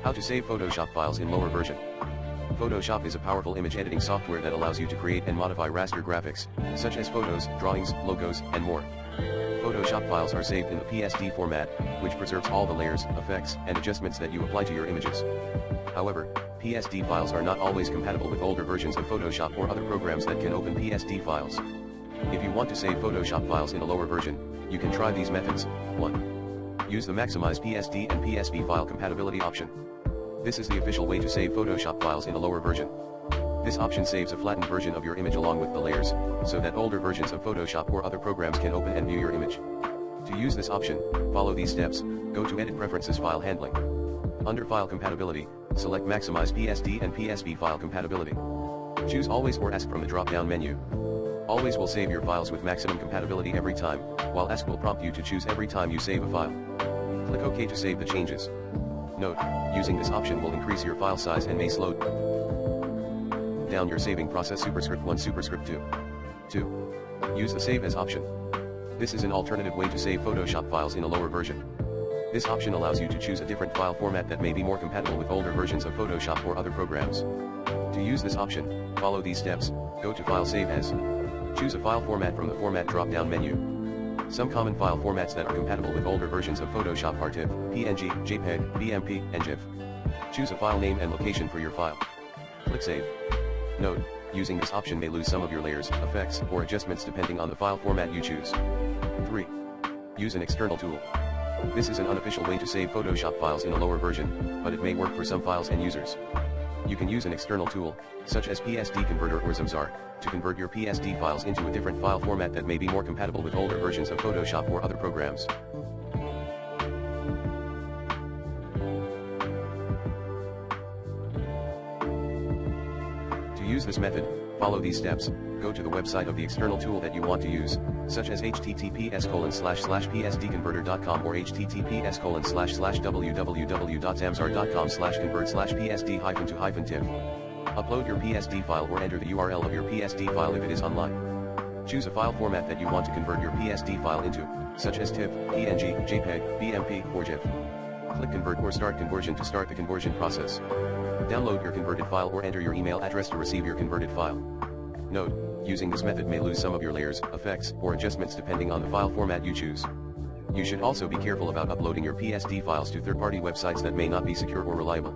How to save Photoshop files in lower version. Photoshop is a powerful image editing software that allows you to create and modify raster graphics, such as photos, drawings, logos, and more. Photoshop files are saved in the PSD format, which preserves all the layers, effects, and adjustments that you apply to your images. However, PSD files are not always compatible with older versions of Photoshop or other programs that can open PSD files. If you want to save Photoshop files in a lower version, you can try these methods. 1. Use the Maximize PSD and PSB file compatibility option. This is the official way to save Photoshop files in a lower version. This option saves a flattened version of your image along with the layers, so that older versions of Photoshop or other programs can open and view your image. To use this option, follow these steps. Go to Edit Preferences File Handling. Under File Compatibility, select Maximize PSD and PSB file compatibility. Choose Always or Ask from the drop-down menu. Always will save your files with maximum compatibility every time, while Ask will prompt you to choose every time you save a file. Click OK to save the changes. Note, using this option will increase your file size and may slow down your saving process. Superscript 1 Superscript 2. 2. Use the Save As option. This is an alternative way to save Photoshop files in a lower version. This option allows you to choose a different file format that may be more compatible with older versions of Photoshop or other programs. To use this option, follow these steps. Go to File Save As. Choose a file format from the Format drop-down menu. Some common file formats that are compatible with older versions of Photoshop are TIFF, PNG, JPEG, BMP, and GIF. Choose a file name and location for your file. Click Save. Note, using this option may lose some of your layers, effects, or adjustments depending on the file format you choose. 3. Use an external tool. This is an unofficial way to save Photoshop files in a lower version, but it may work for some files and users. You can use an external tool, such as PSD Converter or Zamzar, to convert your PSD files into a different file format that may be more compatible with older versions of Photoshop or other programs. To use this method, follow these steps. Go to the website of the external tool that you want to use, such as https://psdconverter.com or https://www.zamzar.com/convert/psd-to-tiff. Upload your PSD file or enter the URL of your PSD file if it is online. Choose a file format that you want to convert your PSD file into, such as TIFF, PNG, JPEG, BMP, or GIF. Click Convert or Start Conversion to start the conversion process. Download your converted file or enter your email address to receive your converted file. Note, using this method may lose some of your layers, effects, or adjustments depending on the file format you choose. You should also be careful about uploading your PSD files to third-party websites that may not be secure or reliable.